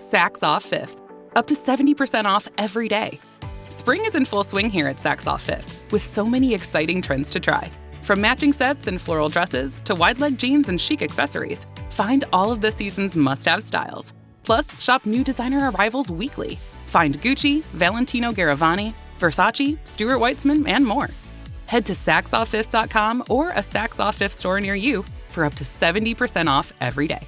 Saks Off Fifth, up to 70% off every day. Spring is in full swing here at Saks Off Fifth, with so many exciting trends to try. From matching sets and floral dresses to wide-leg jeans and chic accessories, find all of the season's must-have styles. Plus, shop new designer arrivals weekly. Find Gucci, Valentino Garavani, Versace, Stuart Weitzman, and more. Head to SaksOffFifth.com or a Saks Off Fifth store near you for up to 70% off every day.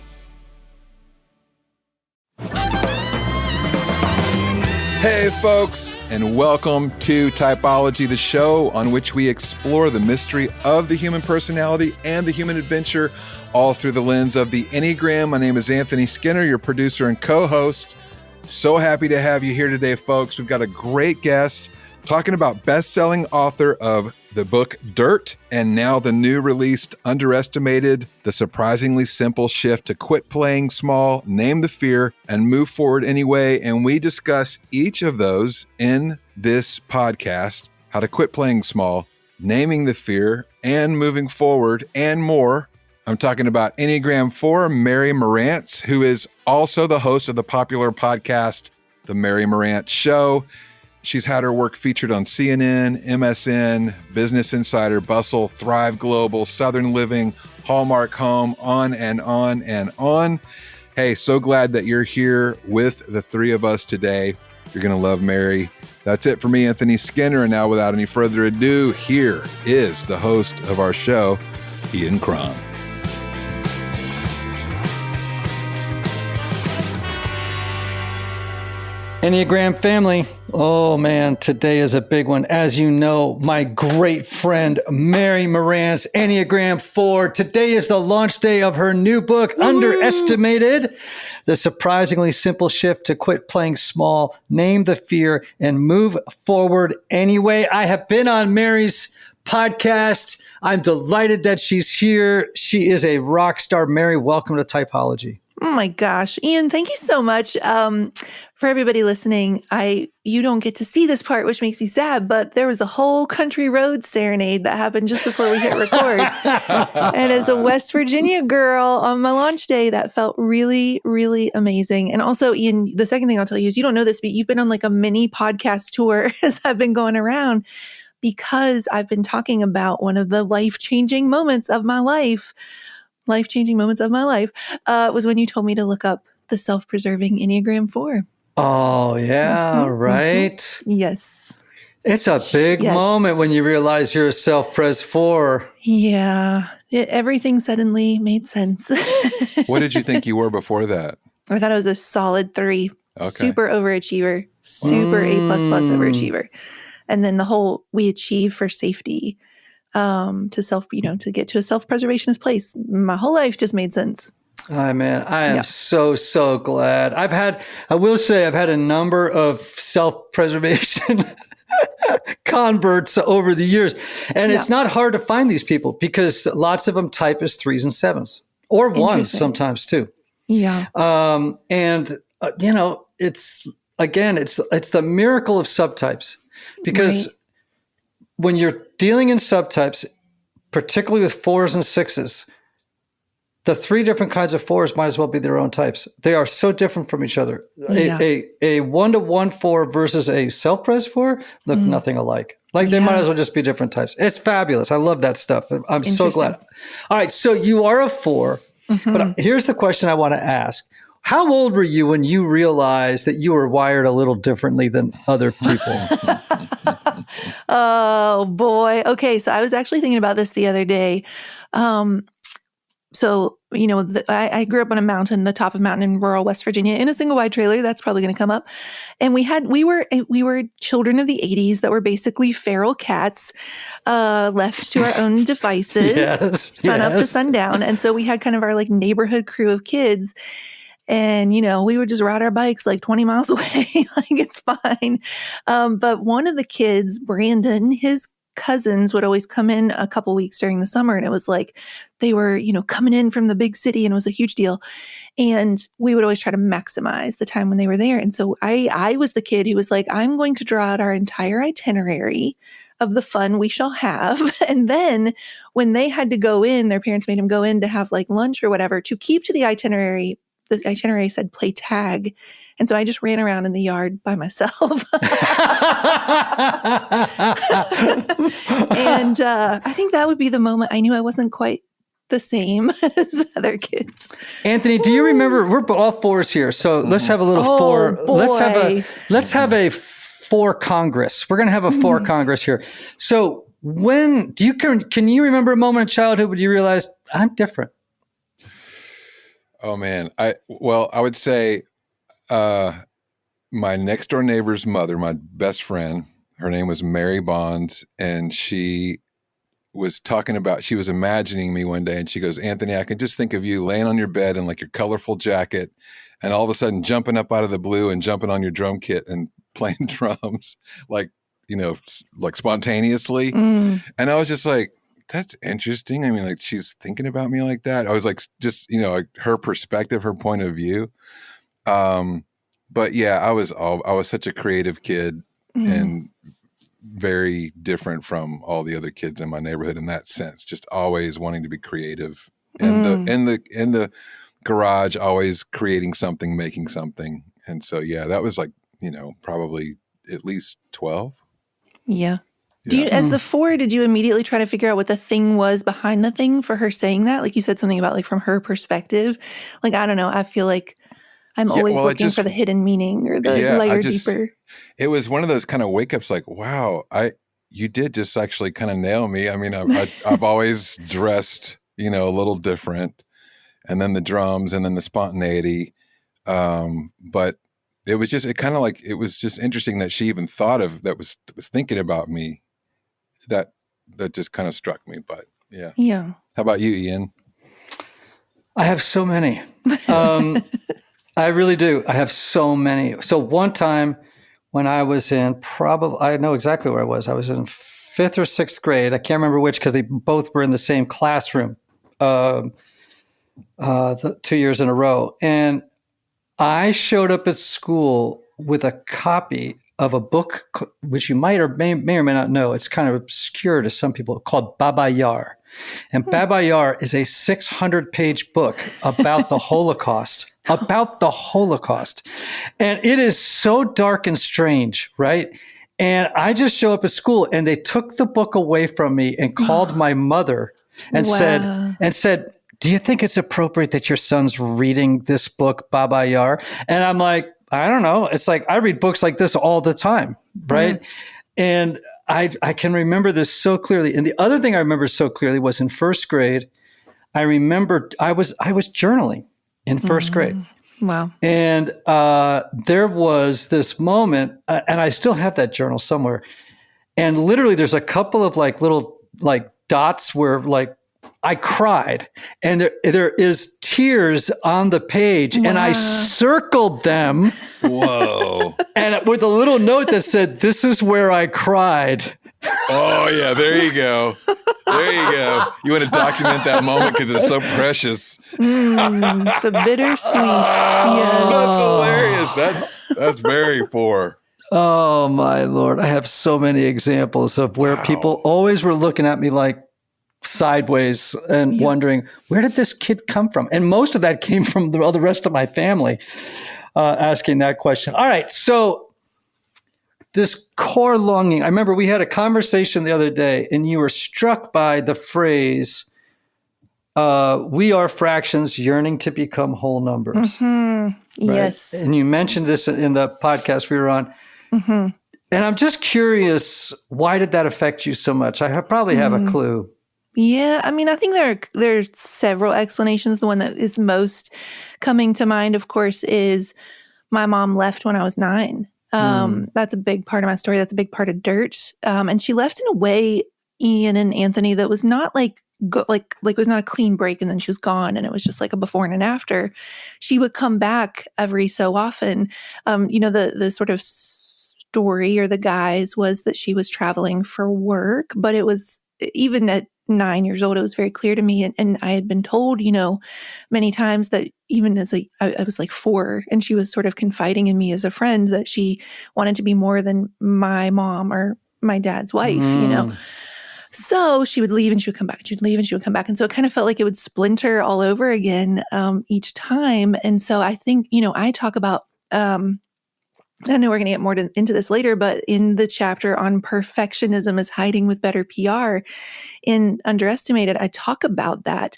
Hey folks, and welcome to Typology, the show on which we explore the mystery of the human personality and the human adventure, all through the lens of the Enneagram. My name is Anthony Skinner, your producer and co-host. So happy to have you here today, folks. We've got a great guest talking about best-selling author of the book Dirt, and now the new released Underestimated, the surprisingly simple shift to quit playing small, name the fear, and move forward anyway. And we discuss each of those in this podcast: how to quit playing small, naming the fear, and moving forward, and more. I'm talking about Enneagram 4, Mary Marantz, who is also the host of the popular podcast, The Mary Marantz Show. She's had her work featured on CNN, MSN, Business Insider, Bustle, Thrive Global, Southern Living, Hallmark Home, on and on and on. Hey, so glad that you're here with the three of us today. You're going to love Mary. That's it for me, Anthony Skinner. And now, without any further ado, here is the host of our show, Ian Crum. Enneagram family. Oh man, today is a big one. As you know, my great friend, Mary Marantz, Enneagram 4. Today is the launch day of her new book, Underestimated, the surprisingly simple shift to quit playing small, name the fear, and move forward anyway. I have been on Mary's podcast. I'm delighted that she's here. She is a rock star. Mary, welcome to Typology. Oh my gosh, Ian, thank you so much. For everybody listening, you don't get to see this part, which makes me sad, but there was a whole country road serenade that happened just before we hit record. And as a West Virginia girl on my launch day, that felt really, really amazing. And also, Ian, the second thing I'll tell you is you don't know this, but you've been on like a mini podcast tour as I've been going around, because I've been talking about one of the life-changing moments of my life. Was when you told me to look up the self-preserving Enneagram 4. Oh, yeah, right? Mm-hmm. Yes. It's a big moment when you realize you're a self-pres 4. Yeah. Everything suddenly made sense. What did you think you were before that? I thought I was a solid 3. Okay. Super overachiever. Super A++ overachiever. And then we achieve for safety. To get to a self-preservationist place. My whole life just made sense. Oh, man, I am so glad. I will say I've had a number of self-preservation converts over the years. And it's not hard to find these people because lots of them type as 3s and 7s or 1s sometimes too. Yeah. It's the miracle of subtypes, because when you're dealing in subtypes, particularly with 4s and 6s, the 3 different kinds of 4s might as well be their own types. They are so different from each other. Yeah. A 1-to-1 4 versus a self-pres 4 look nothing alike. Like they might as well just be different types. It's fabulous. I love that stuff. I'm so glad. All right, so you are a 4, but here's the question I want to ask. How old were you when you realized that you were wired a little differently than other people? Oh, boy. Okay, so I was actually thinking about this the other day. I grew up on a mountain, the top of a mountain in rural West Virginia, in a single wide trailer. That's probably going to come up. And we were children of the 80s that were basically feral cats, left to our own devices, sun up to sundown. And so we had kind of our like neighborhood crew of kids. And, we would just ride our bikes like 20 miles away. Like, it's fine. But one of the kids, Brandon, his cousins would always come in a couple weeks during the summer. And it was like they were, coming in from the big city, and it was a huge deal. And we would always try to maximize the time when they were there. And so I was the kid who was like, I'm going to draw out our entire itinerary of the fun we shall have. And then when they had to go in, their parents made them go in to have like lunch or whatever, to keep to the itinerary the itinerary said play tag. And so I just ran around in the yard by myself. And I think that would be the moment I knew I wasn't quite the same as other kids. Anthony, do you remember? We're all fours here, so let's have a little four. Boy. Let's have a four Congress. We're going to have a four Congress here. So when can you remember a moment in childhood when you realized I'm different? Oh man, I would say my next door neighbor's mother, my best friend, her name was Mary Marantz, and she was she was imagining me one day, and she goes, Anthony, I can just think of you laying on your bed in like your colorful jacket, and all of a sudden jumping up out of the blue and jumping on your drum kit and playing drums, like spontaneously. And I was just like, that's interesting. I mean, like, she's thinking about me like that. I was like, just, like her perspective, her point of view. But yeah, I was such a creative kid and very different from all the other kids in my neighborhood in that sense, just always wanting to be creative in the garage, always creating something, making something. And so, yeah, that was like, probably at least 12. Yeah. As the four, did you immediately try to figure out what the thing was behind the thing for her saying that? Like you said something about like from her perspective. Like, I don't know. I feel like I'm always looking for the hidden meaning or the layer deeper. It was one of those kind of wake ups like, wow, you did just actually kind of nail me. I mean, I've always dressed, a little different, and then the drums and then the spontaneity. But it was just interesting that she even thought of that was thinking about me. That just kind of struck me. But yeah. Yeah. How about you, Ian? I have so many. I really do. I have so many. So one time when I was in I know exactly where I was. I was in 5th or 6th grade. I can't remember which because they both were in the same classroom 2 years in a row. And I showed up at school with a copy of a book, which you may or may not know. It's kind of obscure to some people, called Baba Yar. And Baba Yar is a 600-page book about the Holocaust. And it is so dark and strange, right? And I just show up at school and they took the book away from me and called my mother and said, do you think it's appropriate that your son's reading this book, Baba Yar? And I'm like, I don't know. It's like, I read books like this all the time, right? And I can remember this so clearly. And the other thing I remember so clearly was in 1st grade, I remember I was journaling in 1st grade. Wow. And there was this moment, and I still have that journal somewhere. And literally there's a couple of like little like dots where like I cried, and there is tears on the page, and I circled them. Whoa. And with a little note that said, "This is where I cried." Oh yeah, there you go. There you go. You want to document that moment because it's so precious. The bittersweet. Yeah. That's hilarious. That's very poor. Oh my Lord. I have so many examples of where people always were looking at me like sideways and wondering, where did this kid come from? And most of that came from the rest of my family asking that question. All right. So this core longing, I remember we had a conversation the other day and you were struck by the phrase, we are fractions yearning to become whole numbers. Right? Yes. And you mentioned this in the podcast we were on. And I'm just curious, why did that affect you so much? I probably have a clue. Yeah, I mean, I think there's several explanations. The one that is most coming to mind, of course, is my mom left when I was 9. That's a big part of my story. That's a big part of Dirt. And she left in a way, Ian and Anthony, that was not like it was not a clean break and then she was gone and it was just like a before and an after. She would come back every so often. The sort of story or the guise was that she was traveling for work, but it was, even at 9 years old, it was very clear to me. And I had been told, many times that even as I was like 4 and she was sort of confiding in me as a friend that she wanted to be more than my mom or my dad's wife, So she would leave and she would come back. She'd leave and she would come back. And so it kind of felt like it would splinter all over again each time. And so I think, I talk about, I know we're going to get more into this later, but in the chapter on perfectionism is hiding with better PR in Underestimated, I talk about that,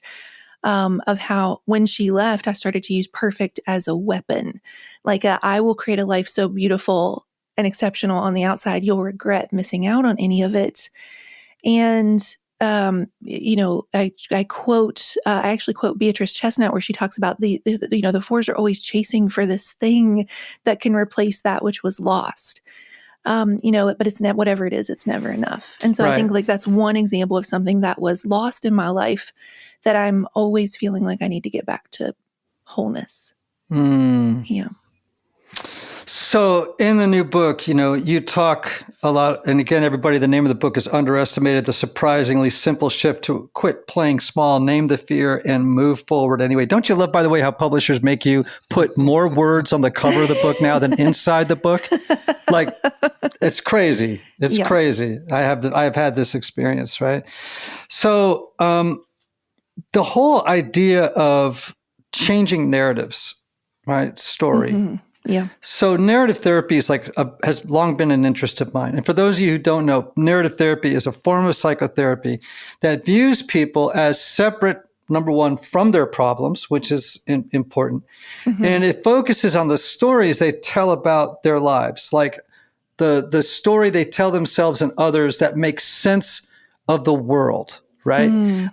of how when she left, I started to use perfect as a weapon. Like I will create a life so beautiful and exceptional on the outside, you'll regret missing out on any of it. And, I actually quote Beatrice Chestnut, where she talks about the fours are always chasing for this thing that can replace that which was lost. But it's whatever it is, it's never enough. And so I think like that's one example of something that was lost in my life that I'm always feeling like I need to get back to wholeness. Yeah. So in the new book, you talk a lot, and again, everybody, the name of the book is Underestimated, the surprisingly simple shift to quit playing small, name the fear, and move forward anyway. Don't you love, by the way, how publishers make you put more words on the cover of the book now than inside the book? Like, it's crazy. It's crazy. I have had this experience, right? So the whole idea of changing narratives, right? Story. Mm-hmm. Yeah. So narrative therapy is has long been an interest of mine. And for those of you who don't know, narrative therapy is a form of psychotherapy that views people as separate, number one, from their problems, which is important. Mm-hmm. And it focuses on the stories they tell about their lives, like the story they tell themselves and others that makes sense of the world. Right.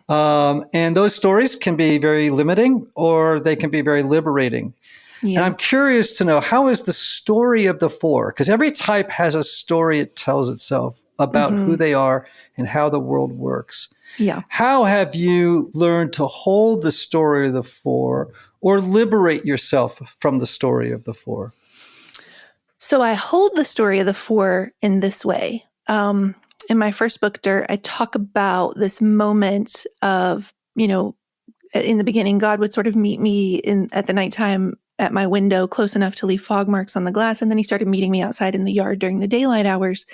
And those stories can be very limiting or they can be very liberating. Yeah. And I'm curious to know, how is the story of the four? Because every type has a story it tells itself about who they are and how the world works. Yeah. How have you learned to hold the story of the four or liberate yourself from the story of the four? So I hold the story of the four in this way. In my first book, Dirt, I talk about this moment of, in the beginning, God would sort of meet me at the nighttime at my window close enough to leave fog marks on the glass. And then he started meeting me outside in the yard during the daylight hours.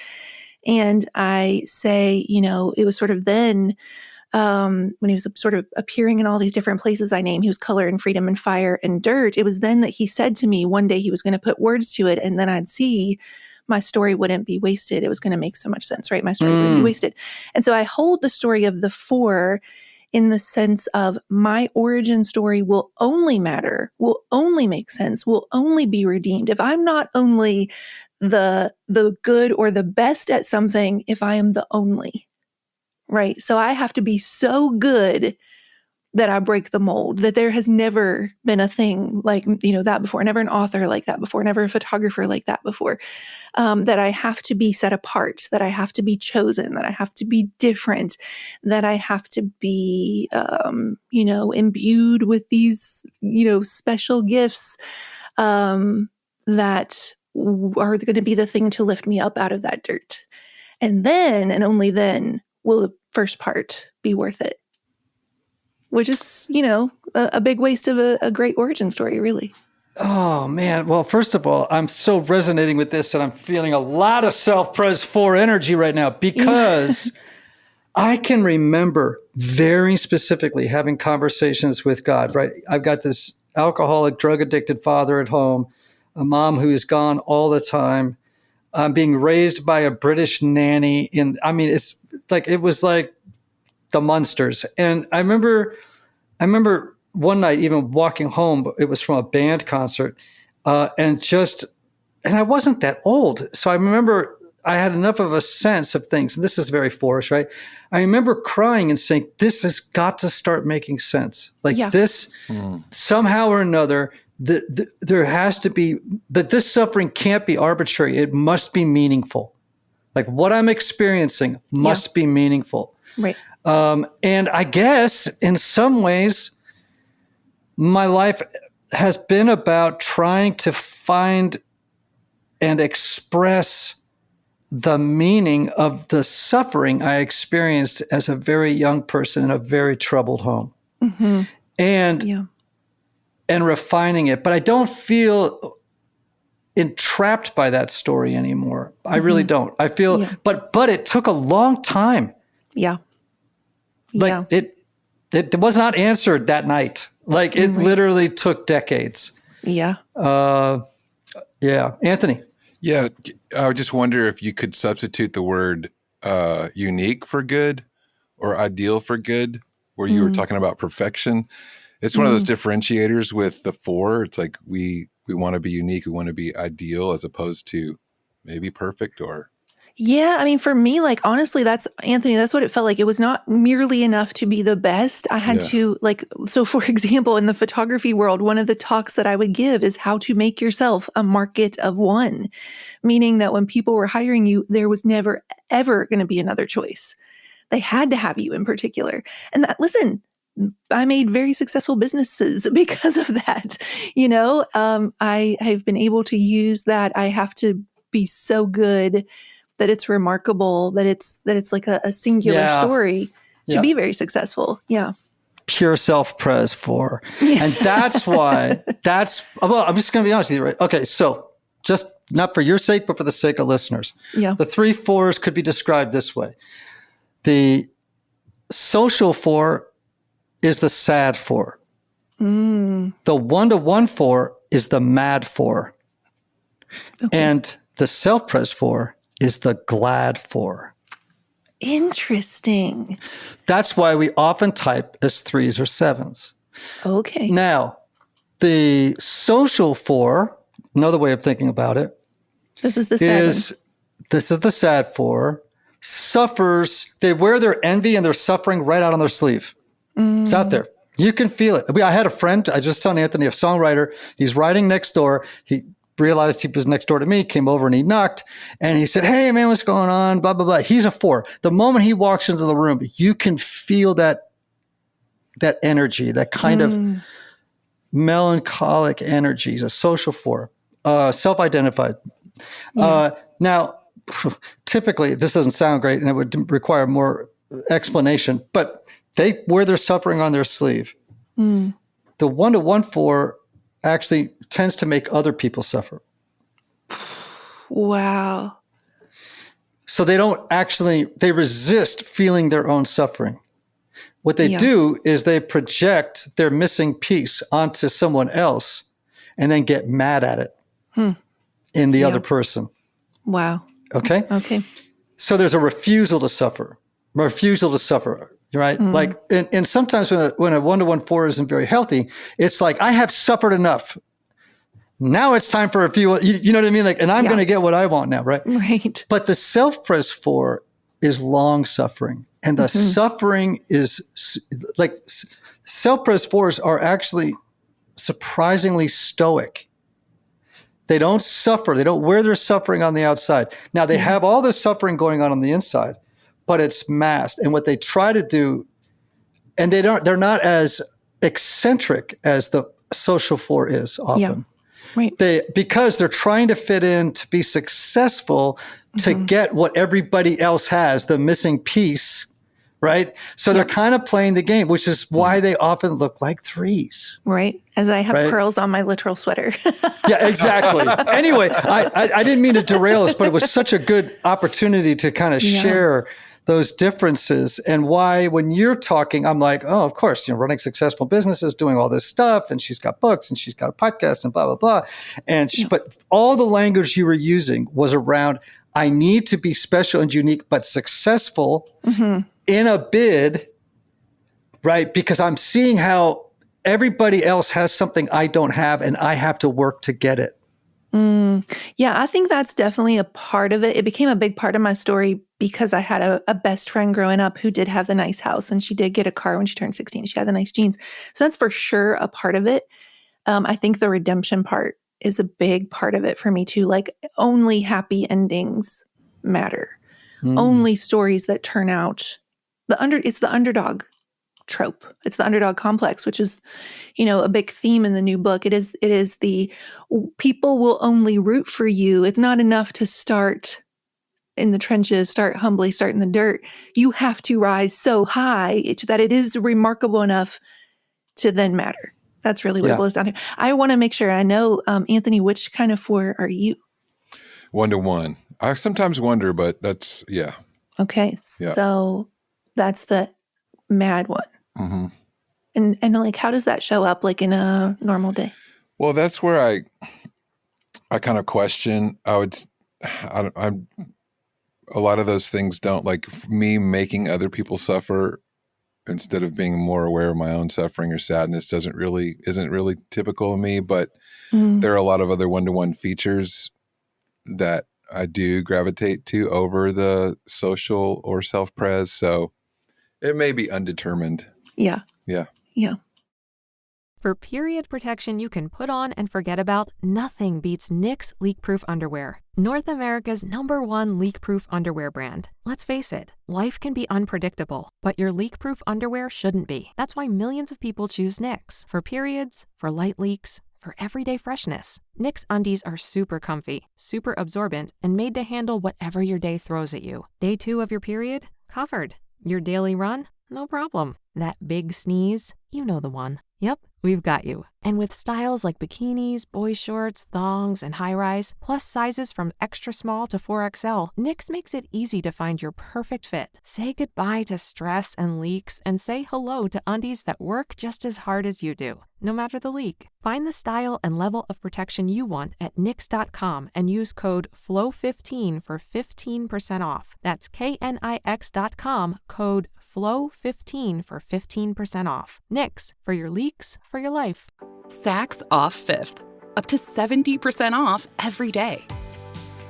And I say, it was sort of then when he was sort of appearing in all these different places I name, he was color and freedom and fire and dirt. It was then that he said to me one day he was going to put words to it. And then I'd see my story wouldn't be wasted. It was going to make so much sense, right? My story wouldn't be wasted. And so I hold the story of the four in the sense of my origin story will only matter, will only make sense, will only be redeemed if I'm not only the good or the best at something, if I am the only, right? So I have to be so good that I break the mold, that there has never been a thing like, that before, never an author like that before, never a photographer like that before, that I have to be set apart, that I have to be chosen, that I have to be different, that I have to be, imbued with these, special gifts that are going to be the thing to lift me up out of that dirt. And then, and only then, will the first part be worth it. Which is, a big waste of a great origin story, really. Oh, man. Well, first of all, I'm so resonating with this and I'm feeling a lot of self-pres 4 energy right now because I can remember very specifically having conversations with God, right? I've got this alcoholic, drug-addicted father at home, a mom who is gone all the time. I'm being raised by a British nanny. It was like the Munsters. And I remember one night even walking home, it was from a band concert, and I wasn't that old. So I remember I had enough of a sense of things. And this is very fourish, right? I remember crying and saying, this has got to start making sense. This, somehow or another, there has to be, that this suffering can't be arbitrary. It must be meaningful. Like what I'm experiencing must be meaningful. Right. And I guess in some ways, my life has been about trying to find and express the meaning of the suffering I experienced as a very young person in a very troubled home. Mm-hmm. And refining it. But I don't feel entrapped by that story anymore. I really don't. I feel, but it took a long time. Yeah. Like it was not answered that night. Like it literally took decades. Yeah. Yeah. Anthony. Yeah, I would just wonder if you could substitute the word unique for good or ideal for good, where you were talking about perfection. It's one of those differentiators with the 4. It's like we want to be unique, we want to be ideal, as opposed to maybe perfect or. Yeah, I mean, for me, like, honestly, that's what it felt like. It was not merely enough to be the best. I had to, like, so for example, in the photography world, one of the talks that I would give is how to make yourself a market of one, meaning that when people were hiring you, there was never, ever going to be another choice. They had to have you in particular. And that, listen, I made very successful businesses because of that. I have been able to use that. I have to be so good that it's remarkable, that it's like a singular story to be very successful. Yeah. Pure self-pres 4. And that's why well, I'm just going to be honest with you, right? Okay. So just not for your sake, but for the sake of listeners. Yeah. The 3 4s could be described this way. The social 4 is the sad 4. The 1-to-1 4 is the mad 4. Okay. And the self-pres 4 is the glad 4. Interesting. That's why we often type as 3s or 7s. Okay. Now, the social 4, another way of thinking about it, this is the 7. This is the sad 4, suffers, they wear their envy and their suffering right out on their sleeve. It's out there. You can feel it. I had a friend, I just told Anthony, a songwriter, he's writing next door. He realized he was next door to me, came over and he knocked and he said, "Hey man, what's going on?" Blah, blah, blah. He's a 4. The moment he walks into the room, you can feel that energy, that kind of melancholic energy. He's a social 4, self-identified. Yeah. Now, typically this doesn't sound great and it would require more explanation, but they wear their suffering on their sleeve. The 1-to-1 4 actually tends to make other people suffer. Wow. So they resist feeling their own suffering. What they do is they project their missing piece onto someone else and then get mad at it in the other person. Wow. Okay? Okay. So there's a refusal to suffer, right? Like, and sometimes when a 1-to-1 4 isn't very healthy, it's like, I have suffered enough. Now it's time for a few, you know what I mean? Like, and I'm going to get what I want now, right? Right. But the self-pres 4 is long suffering. And the suffering is like, self-pres 4s are actually surprisingly stoic. They don't suffer. They don't wear their suffering on the outside. Now they have all this suffering going on the inside, but it's masked. And what they try to do, and they're not as eccentric as the social 4 is often. Yeah. Right. Because they're trying to fit in to be successful, to get what everybody else has, the missing piece, right? So they're kind of playing the game, which is why they often look like 3s. Right. As I have pearls on my literal sweater. Yeah, exactly. Anyway, I didn't mean to derail us, but it was such a good opportunity to kind of share those differences and why when you're talking, I'm like, oh, of course, running successful businesses, doing all this stuff. And she's got books and she's got a podcast and blah, blah, blah. And but all the language you were using was around, I need to be special and unique, but successful in a bid, right? Because I'm seeing how everybody else has something I don't have and I have to work to get it. Yeah, I think that's definitely a part of it. It became a big part of my story because I had a best friend growing up who did have the nice house and she did get a car when she turned 16. She had the nice jeans. So that's for sure a part of it. I think the redemption part is a big part of it for me too. Like only happy endings matter. Only stories that turn out it's the underdog trope. It's the underdog complex, which is, a big theme in the new book. It is the people will only root for you. It's not enough to start in the trenches, start humbly, start in the dirt. You have to rise so high that it is remarkable enough to then matter. That's really what it boils down to. I want to make sure I know, Anthony, which kind of 4 are you? 1-to-1. I sometimes wonder, but that's, Okay. Yeah. So That's the mad one. Mm-hmm. And like, how does that show up like in a normal day? Well, that's where I kind of question. I'm a lot of those things don't like me making other people suffer instead of being more aware of my own suffering or sadness isn't really typical of me, but there are a lot of other one-to-one features that I do gravitate to over the social or self-pres. So it may be undetermined. Yeah. Yeah. Yeah. For period protection you can put on and forget about, nothing beats Knix leak-proof underwear. North America's #1 leak-proof underwear brand. Let's face it, life can be unpredictable, but your leak-proof underwear shouldn't be. That's why millions of people choose Knix. For periods, for light leaks, for everyday freshness. Knix undies are super comfy, super absorbent, and made to handle whatever your day throws at you. Day 2 of your period? Covered. Your daily run? No problem. That big sneeze? You know the one. Yep, we've got you. And with styles like bikinis, boy shorts, thongs, and high-rise, plus sizes from extra small to 4XL, Knix makes it easy to find your perfect fit. Say goodbye to stress and leaks and say hello to undies that work just as hard as you do, no matter the leak. Find the style and level of protection you want at Knix.com and use code FLOW15 for 15% off. That's KNIX.com, code FLOW15 for 15% off. Knix, for your leaks, for your life. Saks off 5th, up to 70% off every day.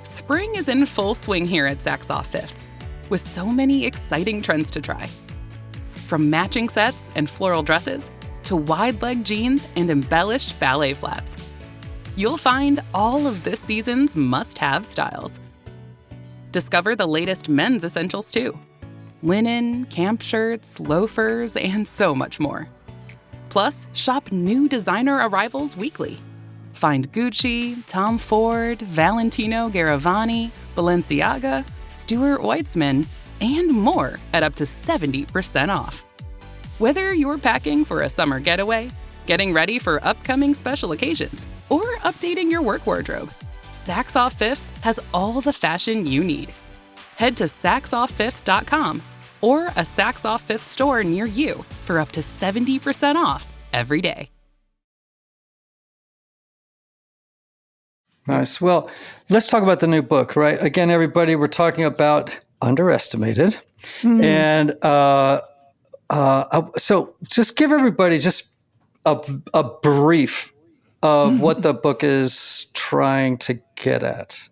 Spring is in full swing here at Saks off 5th, with so many exciting trends to try. From matching sets and floral dresses to wide-leg jeans and embellished ballet flats. You'll find all of this season's must-have styles. Discover the latest men's essentials too. Linen, camp shirts, loafers, and so much more. Plus, shop new designer arrivals weekly. Find Gucci, Tom Ford, Valentino Garavani, Balenciaga, Stuart Weitzman, and more at up to 70% off. Whether you're packing for a summer getaway, getting ready for upcoming special occasions, or updating your work wardrobe, Saks Off 5th has all the fashion you need. Head to SaksOff5th.com or a Saks Off 5th store near you for up to 70% off every day. Nice. Well, let's talk about the new book, right? Again, everybody, we're talking about Underestimated. And so just give everybody just a brief of what the book is trying to get at.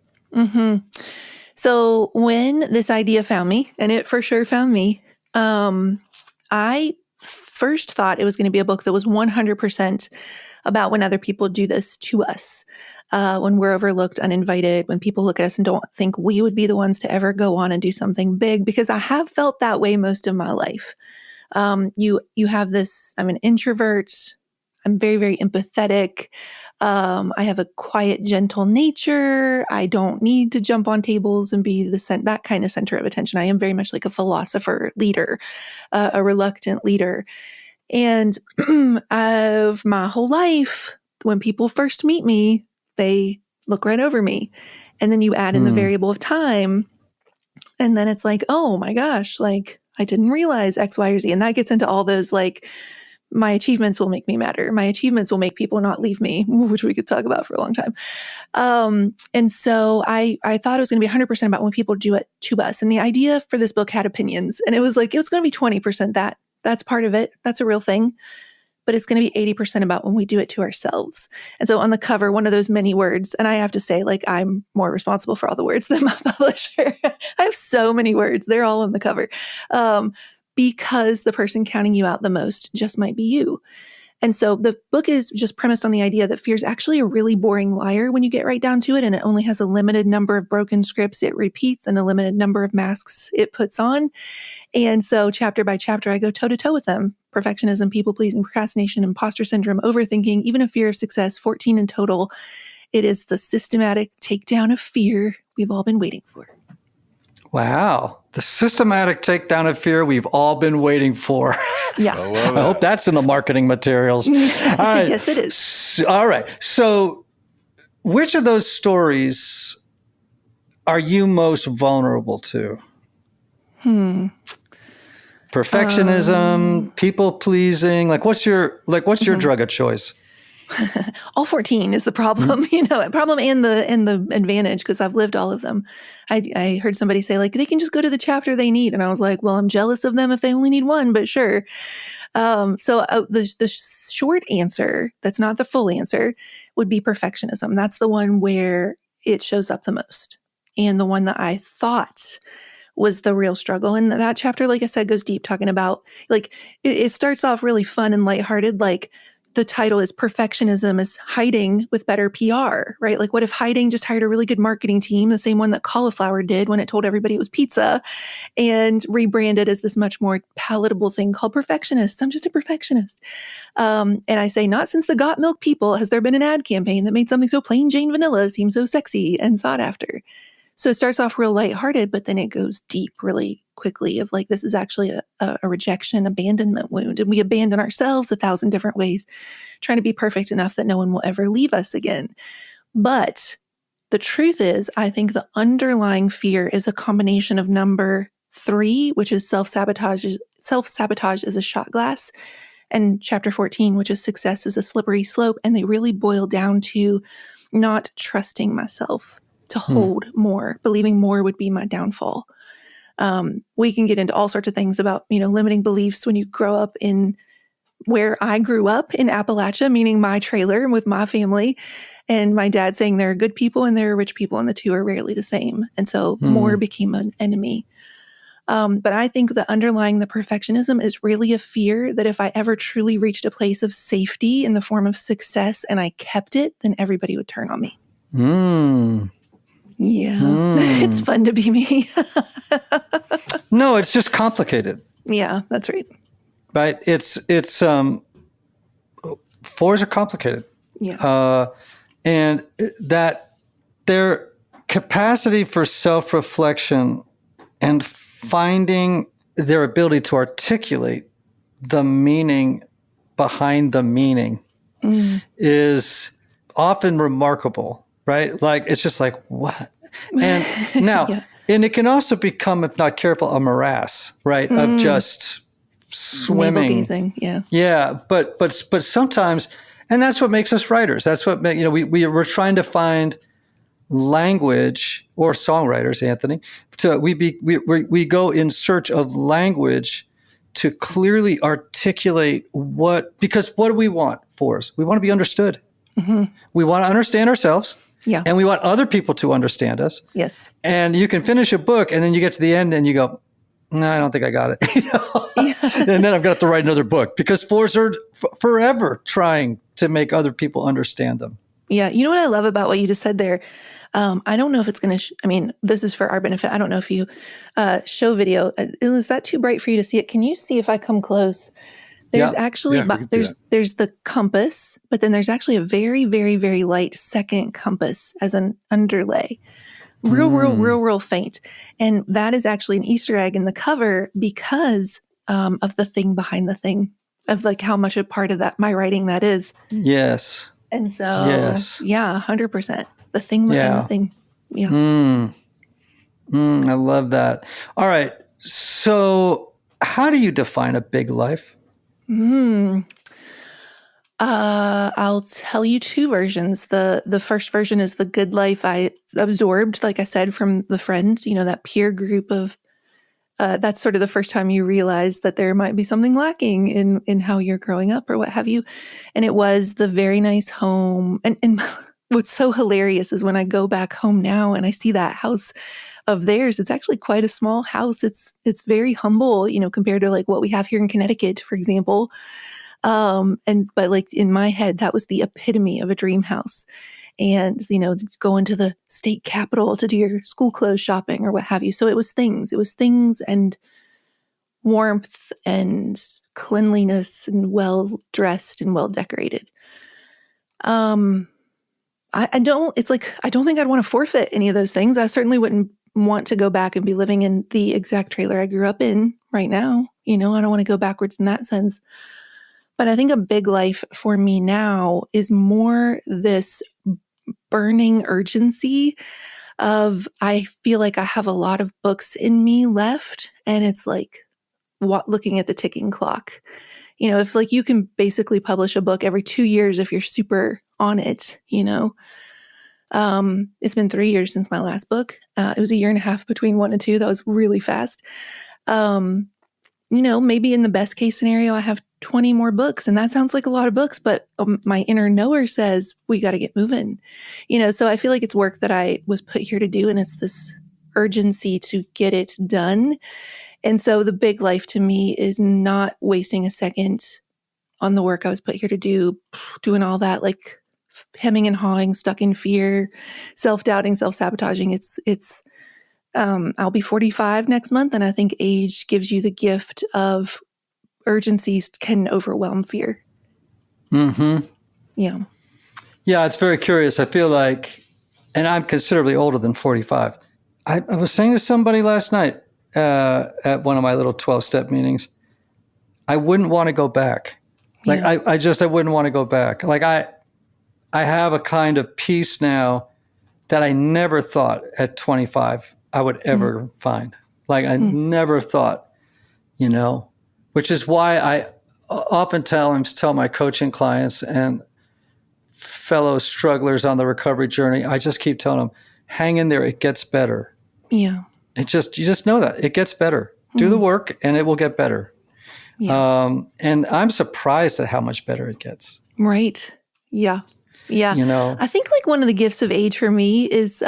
So when this idea found me, and it for sure found me, I first thought it was going to be a book that was 100% about when other people do this to us, when we're overlooked, uninvited, when people look at us and don't think we would be the ones to ever go on and do something big, because I have felt that way most of my life. You have this, I'm an introvert. I'm very, very empathetic. I have a quiet, gentle nature. I don't need to jump on tables and be that kind of center of attention. I am very much like a philosopher leader, a reluctant leader. And of my whole life, when people first meet me, they look right over me. And then you add in the variable of time. And then it's like, oh my gosh, like I didn't realize X, Y, or Z. And that gets into all those like, my achievements will make me matter. My achievements will make people not leave me, which we could talk about for a long time. And so I thought it was going to be 100% about when people do it to us. And the idea for this book had opinions. And it was like, it's going to be 20% that. That's part of it. That's a real thing. But it's going to be 80% about when we do it to ourselves. And so on the cover, one of those many words, and I have to say, like, I'm more responsible for all the words than my publisher. I have so many words. They're all on the cover. Because the person counting you out the most just might be you. And so the book is just premised on the idea that fear is actually a really boring liar when you get right down to it, and it only has a limited number of broken scripts it repeats and a limited number of masks it puts on. And so chapter by chapter, I go toe-to-toe with them. Perfectionism, people-pleasing, procrastination, imposter syndrome, overthinking, even a fear of success, 14 in total. It is the systematic takedown of fear we've all been waiting for. Wow. The systematic takedown of fear we've all been waiting for. Yeah. I hope that's in the marketing materials. All right. Yes, it is. All right. So which of those stories are you most vulnerable to? Perfectionism, people pleasing. Like, what's your drug of choice? All 14 is the problem, problem and the advantage, because I've lived all of them. I heard somebody say, like, they can just go to the chapter they need. And I was like, well, I'm jealous of them if they only need one, but sure. The short answer, that's not the full answer, would be perfectionism. That's the one where it shows up the most. And the one that I thought was the real struggle. And that chapter, like I said, goes deep, talking about, like, it starts off really fun and lighthearted. Like, the title is Perfectionism is Hiding with Better PR, right? Like, what if hiding just hired a really good marketing team, the same one that cauliflower did when it told everybody it was pizza, and rebranded as this much more palatable thing called perfectionist? I'm just a perfectionist. And I say, not since the Got Milk people has there been an ad campaign that made something so plain Jane vanilla seem so sexy and sought after. So it starts off real lighthearted, but then it goes deep really quickly of, like, this is actually a rejection, abandonment wound. And we abandon ourselves 1,000 different ways, trying to be perfect enough that no one will ever leave us again. But the truth is, I think the underlying fear is a combination of number 3, which is self-sabotage. Self-sabotage is a shot glass, and chapter 14, which is success is a slippery slope. And they really boil down to not trusting myself to hold more, believing more would be my downfall. We can get into all sorts of things about, limiting beliefs when you grow up in where I grew up in Appalachia, meaning my trailer with my family, and my dad saying there are good people and there are rich people, and the two are rarely the same. And so more became an enemy. But I think that underlying the perfectionism is really a fear that if I ever truly reached a place of safety in the form of success and I kept it, then everybody would turn on me. Yeah, it's fun to be me. No, it's just complicated. Yeah, that's right. Right? It's 4s are complicated. Yeah. And that their capacity for self-reflection and finding their ability to articulate the meaning behind the meaning is often remarkable. Right? Like, it's just like, what? And now, and it can also become, if not careful, a morass, right? Of just swimming. Navel-gazing, yeah. Yeah, but sometimes, and that's what makes us writers. That's what, we're trying to find language, or songwriters, Anthony, we go in search of language to clearly articulate because what do we want for us? We want to be understood. We want to understand ourselves. Yeah. And we want other people to understand us. Yes. And you can finish a book and then you get to the end and you go, no, I don't think I got it. And then I've got to write another book, because 4s are forever trying to make other people understand them. Yeah. You know what I love about what you just said there? I don't know if it's going to, this is for our benefit. I don't know if you show video. Is that too bright for you to see it? Can you see if I come close? There's actually, there's the compass, but then there's actually a very, very, very light second compass as an underlay. Real faint. And that is actually an Easter egg in the cover because of the thing behind the thing, of like how much a part of that, my writing that is. Yes. And so, 100%. The thing behind the thing. Yeah. I love that. All right. So how do you define a big life? I'll tell you 2 versions. The first version is the good life I absorbed, like I said, from the friend, that peer group of, that's sort of the first time you realize that there might be something lacking in how you're growing up or what have you. And it was the very nice home. And what's so hilarious is when I go back home now and I see that house of theirs, it's actually quite a small house. It's very humble, compared to like what we have here in Connecticut, for example. But like in my head, that was the epitome of a dream house. And, going to the state capitol to do your school clothes shopping or what have you. So it was things and warmth and cleanliness and well dressed and well decorated. I don't think I'd want to forfeit any of those things. I certainly wouldn't want to go back and be living in the exact trailer I grew up in right now. I don't want to go backwards in that sense. But I think a big life for me now is more this burning urgency of, I feel like I have a lot of books in me left, and it's like looking at the ticking clock. If like you can basically publish a book every 2 years if you're super on it, it's been 3 years since my last book. It was a year and a half between 1 and 2. That was really fast. Maybe in the best case scenario, I have 20 more books, and that sounds like a lot of books, but my inner knower says we got to get moving. So I feel like it's work that I was put here to do, and it's this urgency to get it done. And so the big life to me is not wasting a second on the work I was put here to do, doing all that, like hemming and hawing, stuck in fear, self-doubting, self-sabotaging. I'll be 45 next month, and I think age gives you the gift of urgencies can overwhelm fear. Mm-hmm. Yeah. Yeah, it's very curious. I feel like, and I'm considerably older than 45. I was saying to somebody last night at one of my little 12-step meetings, I wouldn't want to go back. Like, Yeah. I wouldn't want to go back. Like, I have a kind of peace now that I never thought at 25 I would ever find. Like, I never thought, which is why I often tell my coaching clients and fellow strugglers on the recovery journey, I just keep telling them, hang in there, it gets better. Yeah. You just know that it gets better. Do the work and it will get better. Yeah. And I'm surprised at how much better it gets. Right. Yeah. Yeah. I think like one of the gifts of age for me is,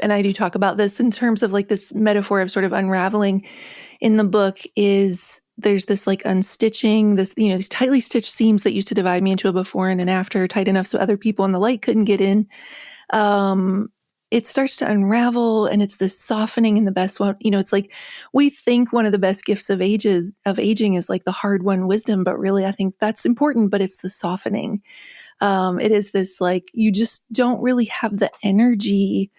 and I do talk about this in terms of like this metaphor of sort of unraveling in the book, is there's this like unstitching, these tightly stitched seams that used to divide me into a before and an after, tight enough so other people in the light couldn't get in. It starts to unravel, and it's this softening in the best one. It's like we think one of the best gifts of aging is like the hard-won wisdom, but really I think that's important, but it's the softening. It is this like you just don't really have the energy.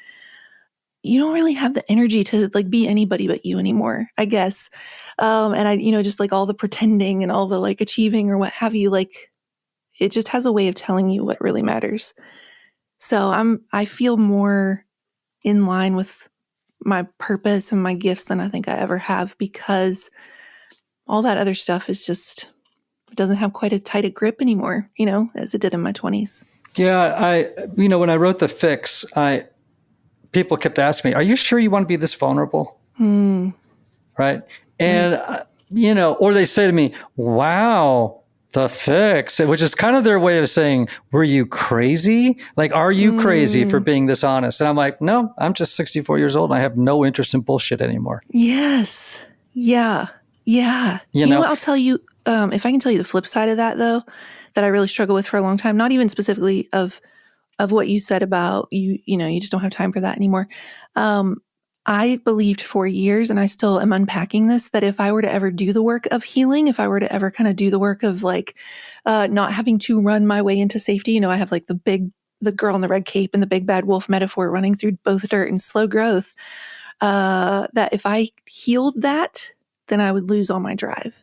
You don't really have the energy to like be anybody but you anymore, I guess. And I, just like all the pretending and all the like achieving or what have you, like it just has a way of telling you what really matters. So I feel more in line with my purpose and my gifts than I think I ever have, because all that other stuff is just, it doesn't have quite as tight a grip anymore, as it did in my 20s. Yeah. When I wrote The Fix, people kept asking me, are you sure you want to be this vulnerable? Right. And, or they say to me, wow, The Fix, which is kind of their way of saying, were you crazy? Like, are you crazy for being this honest? And I'm like, no, I'm just 64 years old and I have no interest in bullshit anymore. Yes. Yeah. Yeah. You know what? I'll tell you, if I can tell you the flip side of that though, that I really struggle with for a long time, not even specifically of what you said about you just don't have time for that anymore. I believed for years, and I still am unpacking this, that if I were to ever do the work of healing, if I were to ever kind of do the work of like not having to run my way into safety, I have like the girl in the red cape and the big bad wolf metaphor running through both dirt and slow growth, that if I healed that, then I would lose all my drive.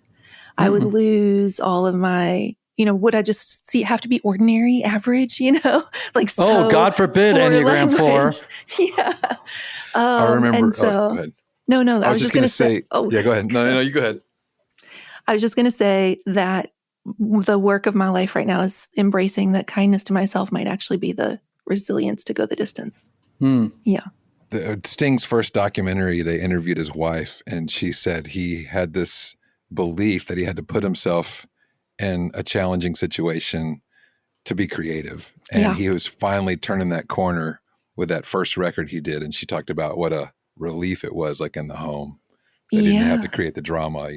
I would lose all of my, would I just have to be ordinary, average, like so. Oh, God forbid, Enneagram 4. Yeah. I remember. And so, go ahead. No, I was just going to say. Yeah, go ahead. No, you go ahead. I was just going to say that the work of my life right now is embracing that kindness to myself might actually be the resilience to go the distance. Yeah. Sting's first documentary, they interviewed his wife, and she said he had this belief that he had to put himself in a challenging situation to be creative. And he was finally turning that corner with that first record he did. And she talked about what a relief it was, like in the home. They didn't have to create the drama,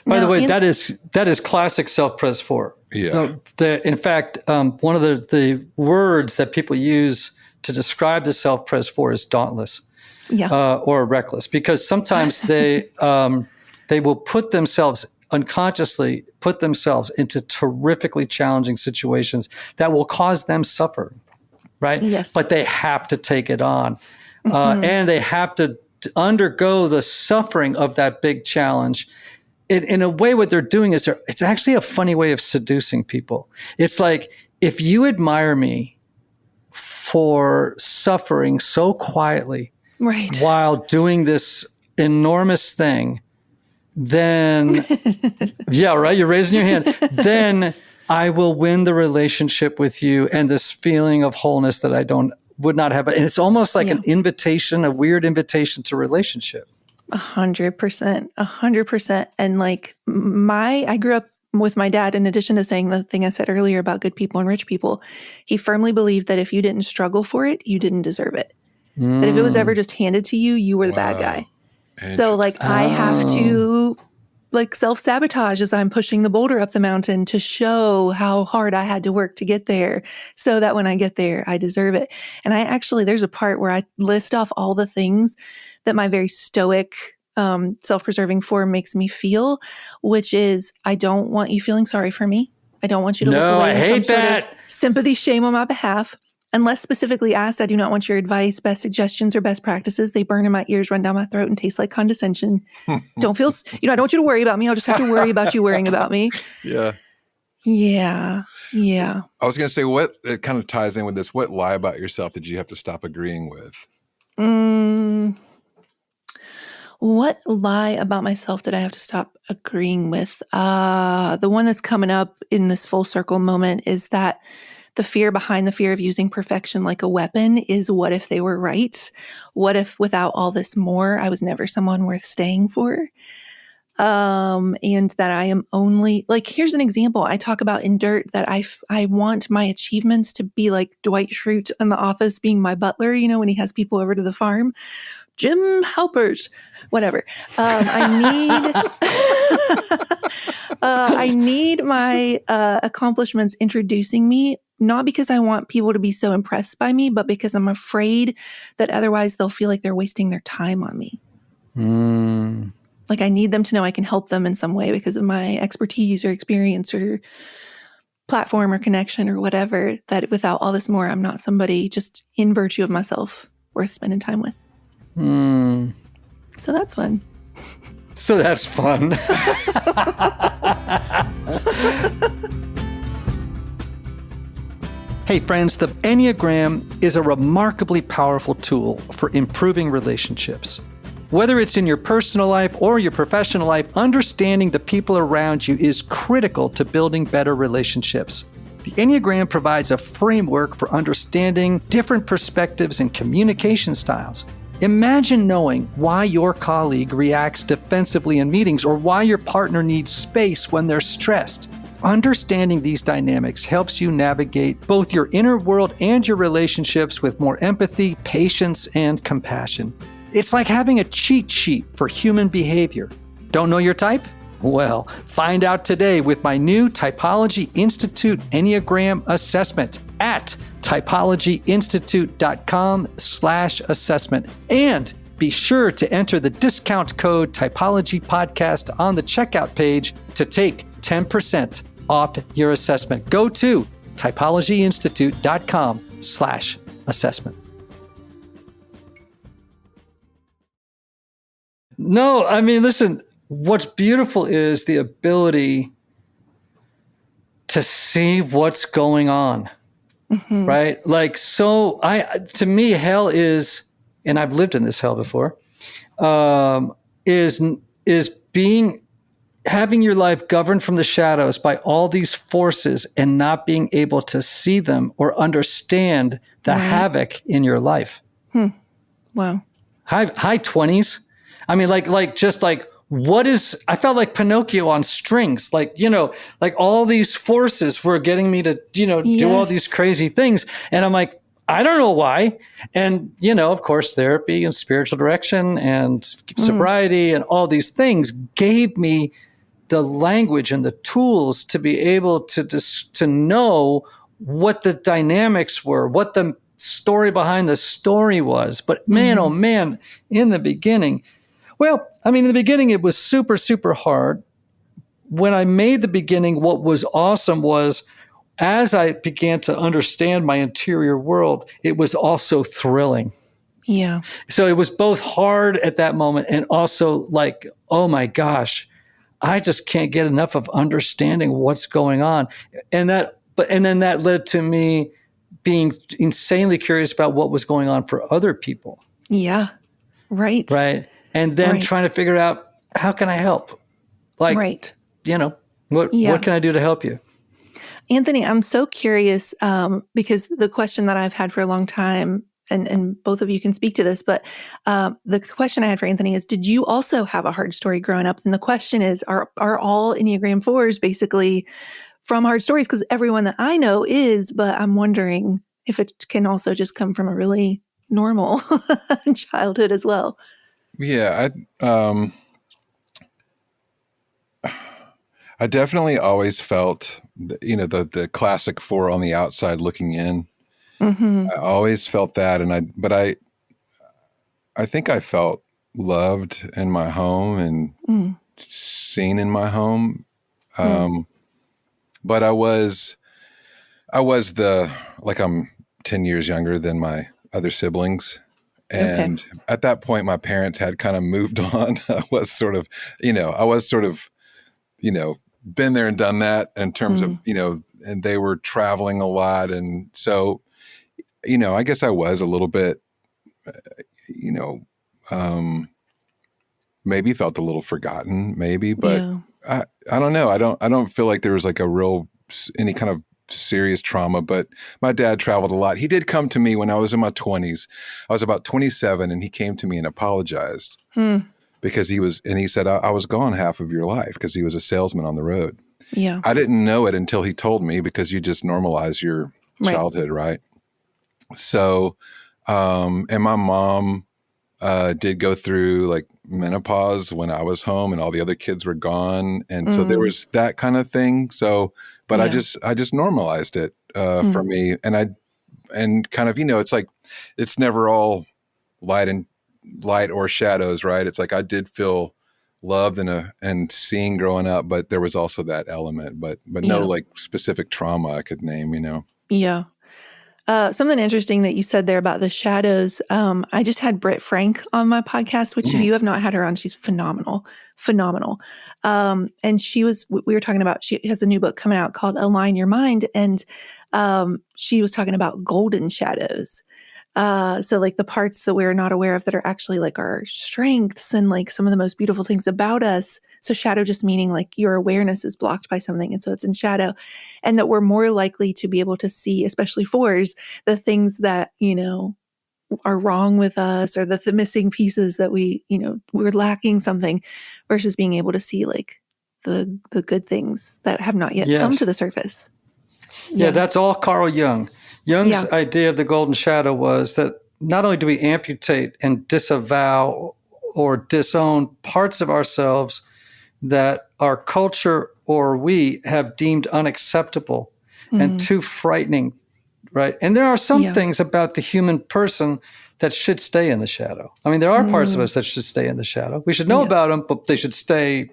By the way, that is classic self-pres 4. Yeah. In fact, one of the words that people use to describe the self-pres 4 is dauntless, or reckless, because sometimes they will unconsciously put themselves into terrifically challenging situations that will cause them suffer, right? Yes. But they have to take it on, and they have to undergo the suffering of that big challenge. In a way, what they're doing is it's actually a funny way of seducing people. It's like, if you admire me for suffering so quietly, right, while doing this enormous thing, then, yeah, right. You're raising your hand. Then I will win the relationship with you and this feeling of wholeness that would not have. And it's almost like an invitation, a weird invitation to relationship. 100%, 100%. And like I grew up with my dad, in addition to saying the thing I said earlier about good people and rich people, he firmly believed that if you didn't struggle for it, you didn't deserve it. That if it was ever just handed to you, you were the bad guy. So like I have to like self-sabotage as I'm pushing the boulder up the mountain to show how hard I had to work to get there so that when I get there, I deserve it. And there's a part where I list off all the things that my very stoic, self-preserving form makes me feel, which is, I don't want you feeling sorry for me. I don't want you to look away in some sort of sympathy, shame on my behalf. Unless specifically asked, I do not want your advice, best suggestions, or best practices. They burn in my ears, run down my throat, and taste like condescension. I don't want you to worry about me. I'll just have to worry about you worrying about me. Yeah. Yeah. I was going to say, it kind of ties in with this. What lie about yourself did you have to stop agreeing with? What lie about myself did I have to stop agreeing with? The one that's coming up in this full circle moment is that the fear behind the fear of using perfection like a weapon is, what if they were right? What if without all this more, I was never someone worth staying for? And that I am only, like, here's an example. I talk about in Dirt that I want my achievements to be like Dwight Schrute in The Office being my butler, when he has people over to the farm. Jim Halpert, whatever. I need my accomplishments introducing me, not because I want people to be so impressed by me, but because I'm afraid that otherwise they'll feel like they're wasting their time on me. Like I need them to know I can help them in some way because of my expertise or experience or platform or connection or whatever, that without all this more, I'm not somebody just in virtue of myself worth spending time with. So that's fun. Hey friends, the Enneagram is a remarkably powerful tool for improving relationships. Whether it's in your personal life or your professional life, understanding the people around you is critical to building better relationships. The Enneagram provides a framework for understanding different perspectives and communication styles. Imagine knowing why your colleague reacts defensively in meetings or why your partner needs space when they're stressed. Understanding these dynamics helps you navigate both your inner world and your relationships with more empathy, patience, and compassion. It's like having a cheat sheet for human behavior. Don't know your type? Well, find out today with my new Typology Institute Enneagram assessment at typologyinstitute.com/assessment. And be sure to enter the discount code Typology Podcast on the checkout page to take 10% off your assessment. Go to typologyinstitute.com/assessment. No, I mean, listen, what's beautiful is the ability to see what's going on, right? Like, to me, hell is, and I've lived in this hell before, is having your life governed from the shadows by all these forces and not being able to see them or understand the havoc in your life. Wow. High 20s. I mean, I felt like Pinocchio on strings, like all these forces were getting me to, do all these crazy things. And I'm like, I don't know why. And, of course, therapy and spiritual direction and sobriety and all these things gave me the language and the tools to be able to know what the dynamics were, what the story behind the story was. But man, oh man, in the beginning, it was super, super hard. When I made the beginning, what was awesome was as I began to understand my interior world, it was also thrilling. Yeah. So it was both hard at that moment and also like, oh my gosh, I just can't get enough of understanding what's going on. And then that led to me being insanely curious about what was going on for other people. Yeah. Right. Right. And then trying to figure out, how can I help? Like, Right. what can I do to help you? Anthony, I'm so curious because the question that I've had for a long time, and both of you can speak to this, but the question I had for Anthony is, did you also have a hard story growing up? And the question is, are all Enneagram 4s basically from hard stories? Because everyone that I know is, but I'm wondering if it can also just come from a really normal childhood as well. Yeah, I definitely always felt, the classic 4 on the outside looking in. Mm-hmm. I always felt that, but I think I felt loved in my home and seen in my home. But I was I'm 10 years younger than my other siblings. Okay. And at that point, my parents had kind of moved on. I was sort of, been there and done that in terms of, and they were traveling a lot. And so, I guess I was a little bit, maybe felt a little forgotten, maybe, but Yeah. I don't know. I don't feel like there was like any kind of serious trauma, but my dad traveled a lot. He did come to me when I was in my 20s. I was about 27 and he came to me and apologized because he said, I was gone half of your life because he was a salesman on the road. Yeah. I didn't know it until he told me because you just normalize your childhood, right? So, and my mom did go through like menopause when I was home and all the other kids were gone. And so there was that kind of thing. So, but I just normalized it for me. And kind of, it's like, it's never all light or shadows, right? It's like, I did feel loved and seen growing up, but there was also that element, but no like specific trauma I could name, Yeah. Something interesting that you said there about the shadows. I just had Britt Frank on my podcast, which if you have not had her on, she's phenomenal. And we were talking about, she has a new book coming out called Align Your Mind. And she was talking about golden shadows. So like the parts that we're not aware of that are actually like our strengths and like some of the most beautiful things about us. So shadow just meaning like your awareness is blocked by something. And so it's in shadow, and that we're more likely to be able to see, especially 4s, the things that, are wrong with us or the missing pieces that we're lacking something, versus being able to see like the good things that have not yet come to the surface. Yeah, that's all Carl Jung. Jung's idea of the golden shadow was that not only do we amputate and disavow or disown parts of ourselves that our culture or we have deemed unacceptable and too frightening, right? And there are some things about the human person that should stay in the shadow. I mean, there are parts of us that should stay in the shadow. We should know about them, but they should stay,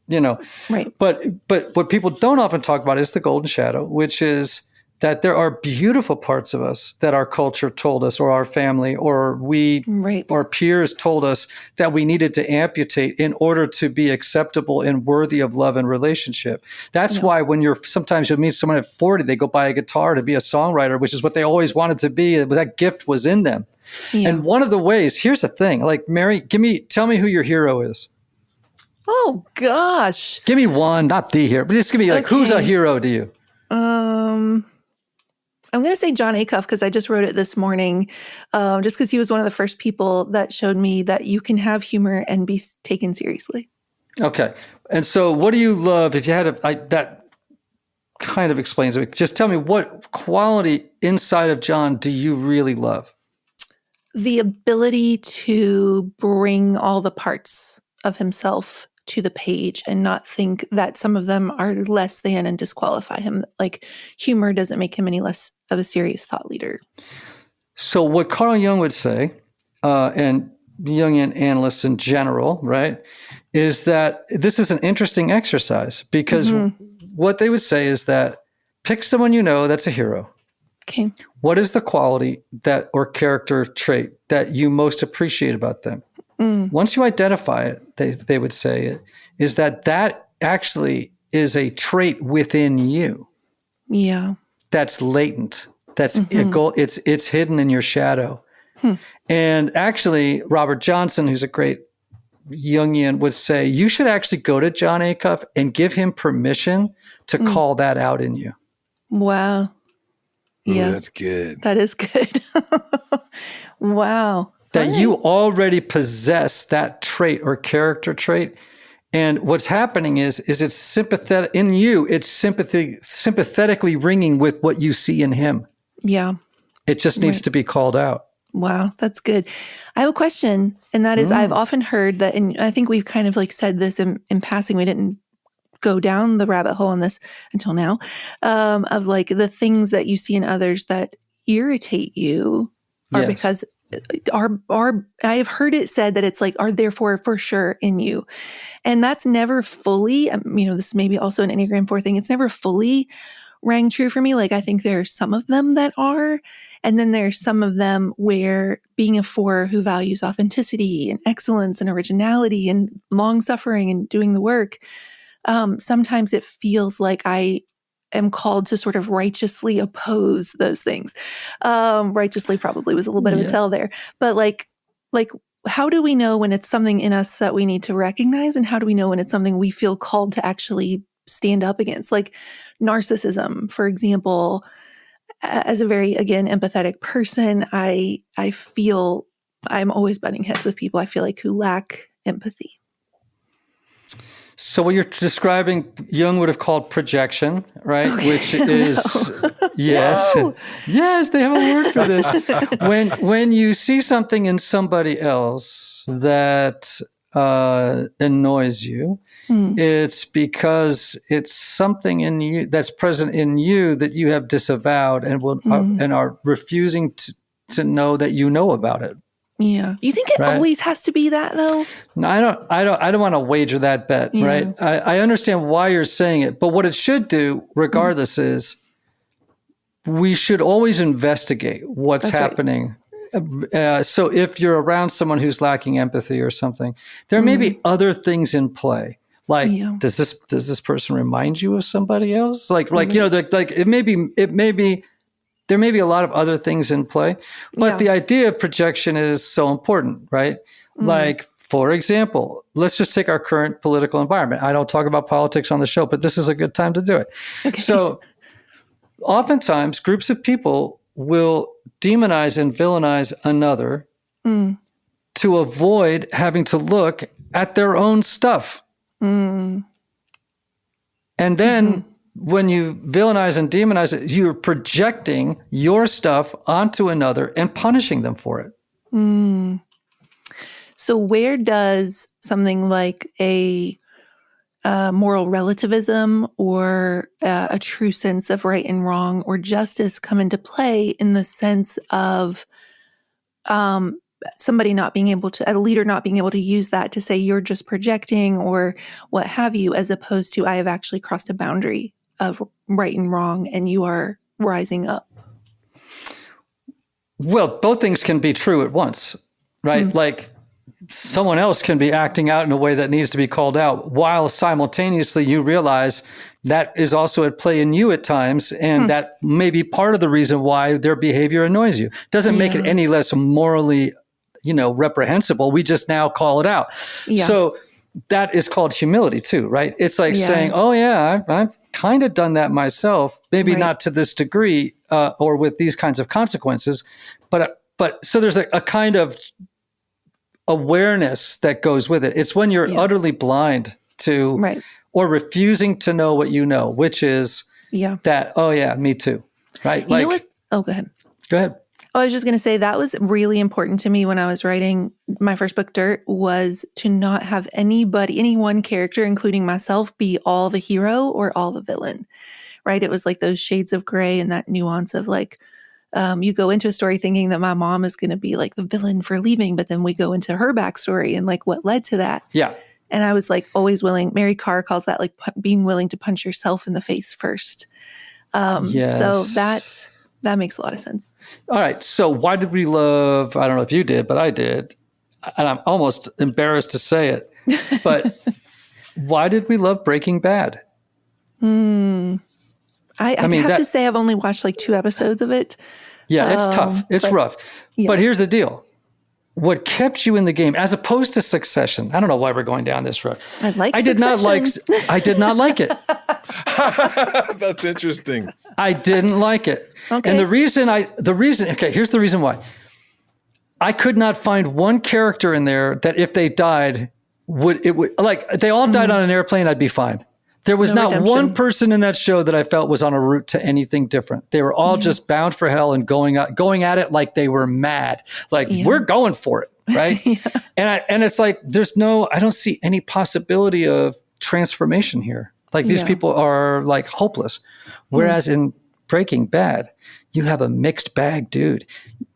Right. But what people don't often talk about is the golden shadow, which is that there are beautiful parts of us that our culture told us, or our family, or our peers told us that we needed to amputate in order to be acceptable and worthy of love and relationship. That's why when sometimes you'll meet someone at 40, they go buy a guitar to be a songwriter, which is what they always wanted to be. That gift was in them. Yeah. And one of the ways, here's the thing, like Mary, tell me who your hero is. Oh gosh. Give me one, not the hero, but just give me like, who's a hero to you? I'm going to say John Acuff because I just wrote it this morning, just because he was one of the first people that showed me that you can have humor and be taken seriously. Okay. And so what do you love, if you had that kind of explains it. Just tell me, what quality inside of John do you really love? The ability to bring all the parts of himself to the page and not think that some of them are less than and disqualify him. Like humor doesn't make him any less of a serious thought leader. So what Carl Jung would say, and Jungian analysts in general, right, is that this is an interesting exercise because what they would say is that pick someone that's a hero. Okay. What is the quality that or character trait that you most appreciate about them? Once you identify it, they would say is that actually is a trait within you. Yeah. That's latent. That's it's hidden in your shadow. And actually, Robert Johnson, who's a great Jungian would say, you should actually go to John Acuff and give him permission to call that out in you. Wow. Yeah. Ooh, that's good. That is good. Wow. That All you right. already possess that trait or character trait. And what's happening is it's sympathetic in you. It's sympathetically ringing with what you see in him. Yeah. It just needs to be called out. Wow, that's good. I have a question, and that is, I've often heard that, and I think we've kind of like said this in passing. We didn't go down the rabbit hole on this until now, of like the things that you see in others that irritate you are because are I have heard it said that it's like are therefore for sure in you, and that's never fully. This is maybe also an Enneagram 4 thing. It's never fully rang true for me. Like I think there are some of them that are, and then there's some of them where being a 4 who values authenticity and excellence and originality and long suffering and doing the work, sometimes it feels like I am called to sort of righteously oppose those things. Righteously probably was a little bit of a tell there, but like how do we know when it's something in us that we need to recognize, and how do we know when it's something we feel called to actually stand up against? Like narcissism, for example. As a very, again, empathetic person, I feel I'm always butting heads with people I feel like who lack empathy. So what you're describing, Jung would have called projection, right? Okay. Which is yes, No. yes, they have a word for this. When you see something in somebody else that annoys you, it's because it's something in you that's present in you that you have disavowed and are refusing to know that you know about it. Yeah. You think it always has to be that though? No, I don't want to wager that bet, right? I understand why you're saying it, but what it should do, regardless, is we should always investigate what's happening. So if you're around someone who's lacking empathy or something, there may be other things in play. Like, does this person remind you of somebody else? Like it may be. There may be a lot of other things in play, but the idea of projection is so important, right? Like, for example, let's just take our current political environment. I don't talk about politics on the show, but this is a good time to do it. Okay. So oftentimes groups of people will demonize and villainize another to avoid having to look at their own stuff. And then when you villainize and demonize it, you're projecting your stuff onto another and punishing them for it. So where does something like a moral relativism or a true sense of right and wrong or justice come into play in the sense of somebody not being able to, a leader not being able to use that to say you're just projecting or what have you, as opposed to I have actually crossed a boundary of right and wrong and you are rising up? Well, both things can be true at once, right? Like someone else can be acting out in a way that needs to be called out while simultaneously you realize that is also at play in you at times. And that may be part of the reason why their behavior annoys you. Doesn't make it any less morally, reprehensible. We just now call it out. Yeah. So that is called humility too, right? It's like saying, oh yeah, I've kind of done that myself, maybe not to this degree or with these kinds of consequences. But so there's a kind of awareness that goes with it. It's when you're utterly blind to or refusing to know what you know, which is that, oh yeah, me too, right? You know what? Oh, go ahead. Go ahead. Oh, I was just going to say that was really important to me when I was writing my first book, Dirt, was to not have any one character, including myself, be all the hero or all the villain, right? It was like those shades of gray and that nuance of like, you go into a story thinking that my mom is going to be like the villain for leaving, but then we go into her backstory and like what led to that. Yeah. And I was like always willing, Mary Carr calls that like being willing to punch yourself in the face first. So that makes a lot of sense. All right. So why did we love, I don't know if you did, but I did, and I'm almost embarrassed to say it, but why did we love Breaking Bad? I mean, have to say I've only watched like 2 episodes of it. Yeah, it's tough. It's rough. Yeah. But here's the deal. what kept you in the game, as opposed to Succession. I don't know why we're going down this road. I like I did not like it. That's interesting. I didn't like it. Okay. And here's the reason why. I could not find one character in there that if they died, if they all died on an airplane, I'd be fine. There was not redemption. one person in that show that I felt was on a route to anything different. They were all just bound for hell and going at it like they were mad. Like, we're going for it, right? And it's like, I don't see any possibility of transformation here. Like, these people are like hopeless. Whereas in Breaking Bad, you have a mixed bag dude.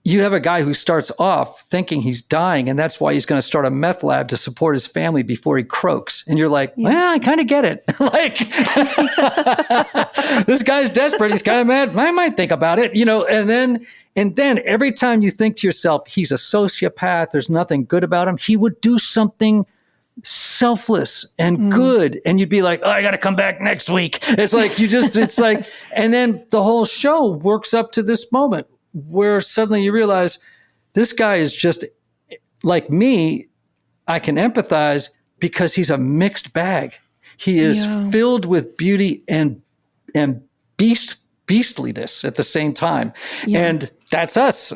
You have a guy who starts off thinking he's dying, and that's why he's going to start a meth lab to support his family before he croaks. And you're like, well, I kind of get it. Like, this guy's desperate. He's kind of mad. I might think about it, and then every time you think to yourself, he's a sociopath, there's nothing good about him, he would do something selfless and good, and you'd be like, I got to come back next week. It's like, and then the whole show works up to this moment where suddenly you realize this guy is just like me. I can empathize because he's a mixed bag. He is filled with beauty and beastliness at the same time. And that's us.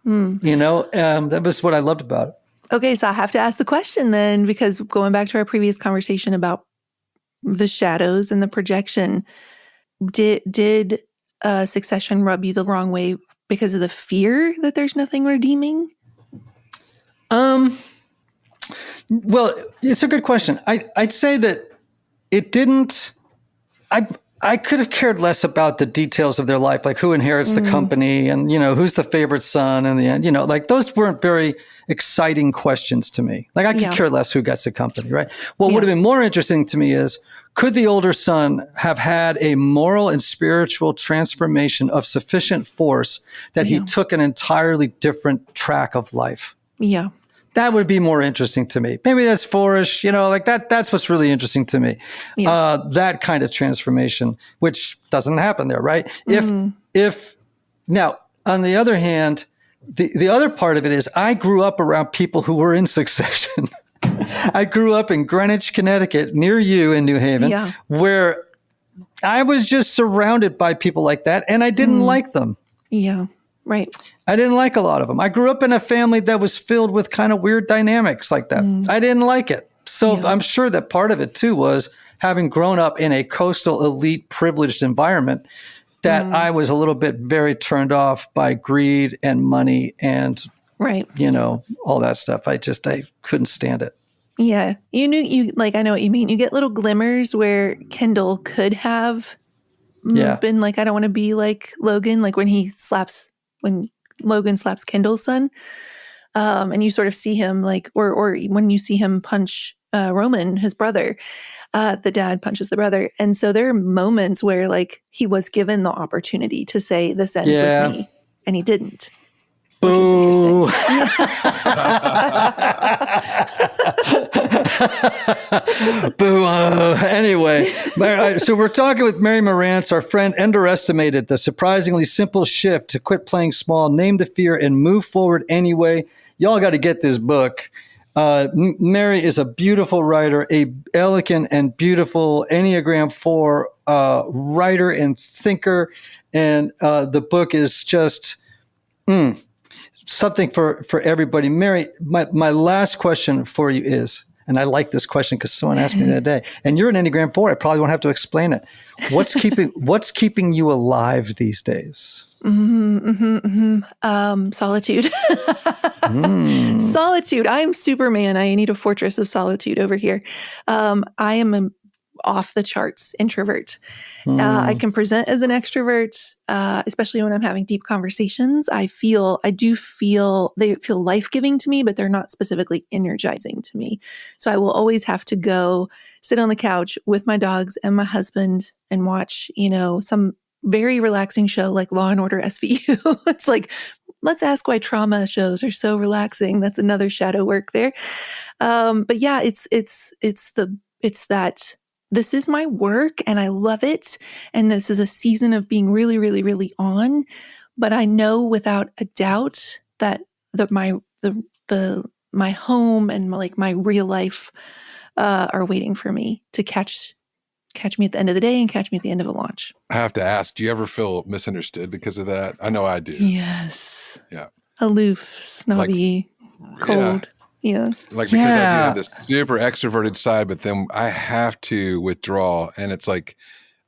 That was what I loved about it. Okay, so I have to ask the question then, because going back to our previous conversation about the shadows and the projection, did Succession rub you the wrong way because of the fear that there's nothing redeeming? Well, it's a good question. I'd say that it didn't. I could have cared less about the details of their life, like who inherits the company and, who's the favorite son in the end. Like, those weren't very exciting questions to me. Like, I could care less who gets the company, right? What would have been more interesting to me is, could the older son have had a moral and spiritual transformation of sufficient force that he took an entirely different track of life? Yeah. That would be more interesting to me. Maybe that's fourish, like that's what's really interesting to me. Yeah. That kind of transformation, which doesn't happen there, right? If now, on the other hand, the other part of it is, I grew up around people who were in Succession. I grew up in Greenwich, Connecticut, near you in New Haven, where I was just surrounded by people like that, and I didn't like them. Yeah. Right. I didn't like a lot of them. I grew up in a family that was filled with kind of weird dynamics like that. I didn't like it. So I'm sure that part of it too was having grown up in a coastal elite privileged environment, that I was a little bit very turned off by greed and money and, all that stuff. I couldn't stand it. Yeah. I know what you mean. You get little glimmers where Kendall could have been like, I don't want to be like Logan, like when Logan slaps Kendall's son, and you sort of see him like, or when you see him punch Roman, his brother, the dad punches the brother. And so there are moments where like he was given the opportunity to say, this ends with me, and he didn't. Boo. Boo. Anyway, so we're talking with Mary Marantz. Our friend underestimated the surprisingly simple shift to quit playing small, name the fear, and move forward anyway. Y'all got to get this book. Mary is a beautiful writer, a elegant and beautiful Enneagram 4 writer and thinker. And the book is just something for everybody. Mary, my last question for you is, and I like this question because someone asked me the other day, and you're an Enneagram 4, I probably won't have to explain it. What's keeping you alive these days? Solitude. Solitude. I am Superman. I need a fortress of solitude over here. I am an off the charts introvert. I can present as an extrovert, especially when I'm having deep conversations. I do feel they feel life-giving to me, but they're not specifically energizing to me. So I will always have to go sit on the couch with my dogs and my husband and watch, some very relaxing show like Law and Order SVU. It's like, let's ask why trauma shows are so relaxing. That's another shadow work there. But yeah, it's that this is my work and I love it. And this is a season of being really, really, really on. But I know without a doubt that the my home and my real life are waiting for me to catch me at the end of the day and catch me at the end of a launch. I have to ask, do you ever feel misunderstood because of that? I know I do. Yes. Yeah. Aloof, snobby, cold. Yeah. Like, because I do have this super extroverted side, but then I have to withdraw. And it's like,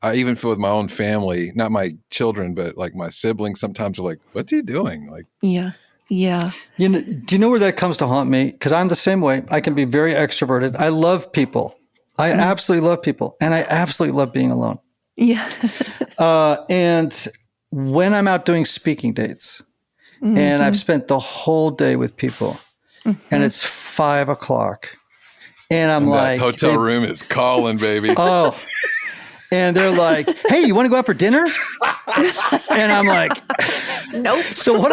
I even feel with my own family, not my children, but like my siblings sometimes are like, what's he doing? Like, yeah. Yeah. Do you know where that comes to haunt me? Because I'm the same way. I can be very extroverted. I love people. I absolutely love people. And I absolutely love being alone. Yeah. And when I'm out doing speaking dates and I've spent the whole day with people and it's 5 o'clock and I'm like, that hotel room is calling, baby. Oh, and they're like, hey, you want to go out for dinner? And I'm like, nope. So what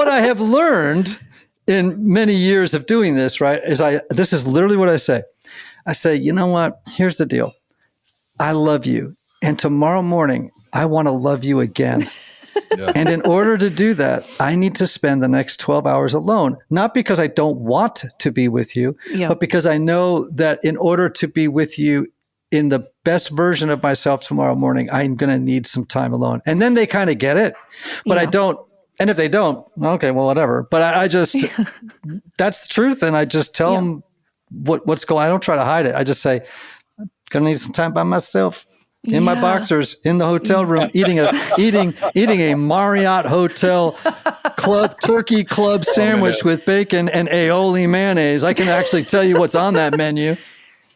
I have learned in many years of doing this, right, is this is literally what I say. I say, you know what? Here's the deal. I love you. And tomorrow morning, I want to love you again. Yeah. And in order to do that, I need to spend the next 12 hours alone, not because I don't want to be with you, but because I know that in order to be with you in the best version of myself tomorrow morning, I'm going to need some time alone. And then they kind of get it, but I don't. And if they don't, okay, well, whatever. But I just, that's the truth. And I just tell them what's going on. I don't try to hide it. I just say, I'm going to need some time by myself. In my boxers, in the hotel room, eating a Marriott hotel turkey club sandwich with bacon and aioli mayonnaise. I can actually tell you what's on that menu.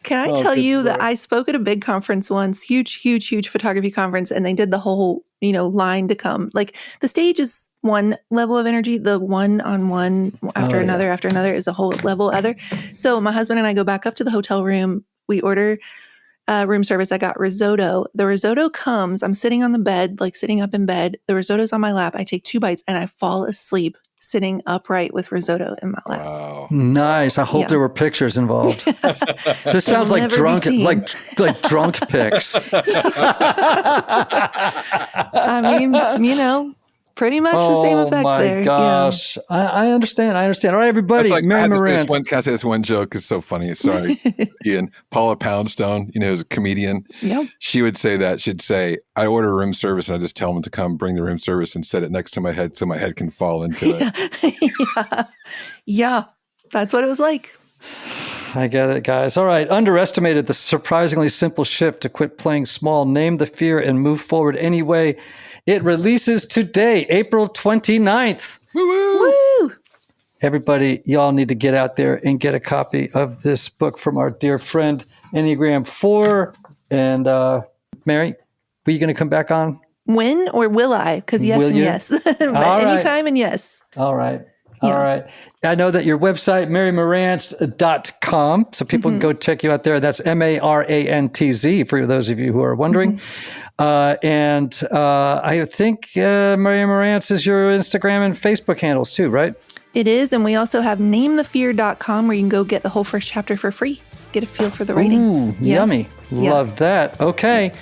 Can I tell you that I spoke at a big conference once, huge photography conference, and they did the whole, line to come. Like the stage is one level of energy, the one-on-one after another is a whole level other. So my husband and I go back up to the hotel room. We order room service. I got risotto. The risotto comes, I'm sitting on the bed, sitting up in bed. The risotto's on my lap. I take 2 bites and I fall asleep sitting upright with risotto in my lap. Wow. Nice. I hope there were pictures involved. This sounds like drunk pics. I mean, pretty much the same effect there. Oh my gosh. Yeah. I understand. All right, everybody. Mary Marantz. Can I say this one joke? It's so funny. Sorry, Ian. Paula Poundstone, who's a comedian. Yep. She would say that. She'd say, I order room service and I just tell them to come bring the room service and set it next to my head so my head can fall into it. Yeah. That's what it was like. I get it, guys. All right. Underestimated the surprisingly simple shift to quit playing small, name the fear, and move forward anyway. It releases today, April 29th. Woo-woo. Woo! Everybody, y'all need to get out there and get a copy of this book from our dear friend, Enneagram 4. And Mary, are you going to come back on? When or will I? Because yes and yes. Anytime and yes. All right. All right. I know that your website, marymarantz.com, so people can go check you out there. That's Marantz for those of you who are wondering. And I think Mary Marantz is your Instagram and Facebook handles too, right? It is. And we also have namethefear.com where you can go get the whole first chapter for free. Get a feel for the writing. Ooh, yummy. Love that. Okay.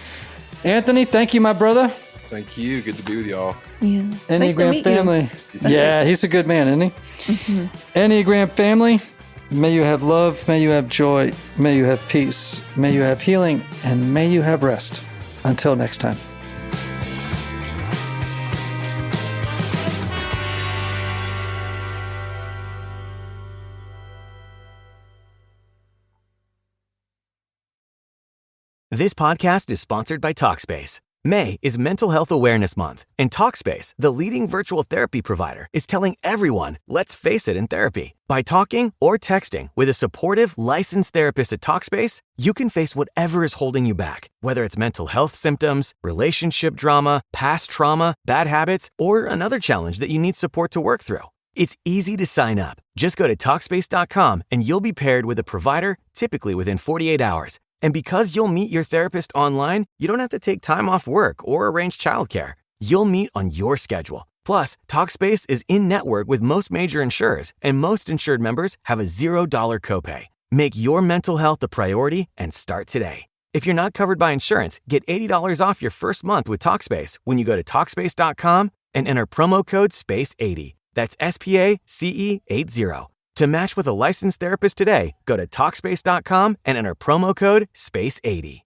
Anthony, thank you, my brother. Thank you. Good to be with y'all. Yeah. Enneagram family. Yeah, he's a good man, isn't he? Enneagram family, may you have love, may you have joy, may you have peace, may you have healing, and may you have rest. Until next time. This podcast is sponsored by Talkspace. May is Mental Health Awareness Month, and Talkspace, the leading virtual therapy provider, is telling everyone, let's face it in therapy. By talking or texting with a supportive, licensed therapist at Talkspace, you can face whatever is holding you back, whether it's mental health symptoms, relationship drama, past trauma, bad habits, or another challenge that you need support to work through. It's easy to sign up. Just go to Talkspace.com and you'll be paired with a provider, typically within 48 hours. And because you'll meet your therapist online, you don't have to take time off work or arrange childcare. You'll meet on your schedule. Plus, Talkspace is in-network with most major insurers, and most insured members have a $0 copay. Make your mental health a priority and start today. If you're not covered by insurance, get $80 off your first month with Talkspace when you go to Talkspace.com and enter promo code SPACE80. That's SPACE80. To match with a licensed therapist today, go to Talkspace.com and enter promo code SPACE80.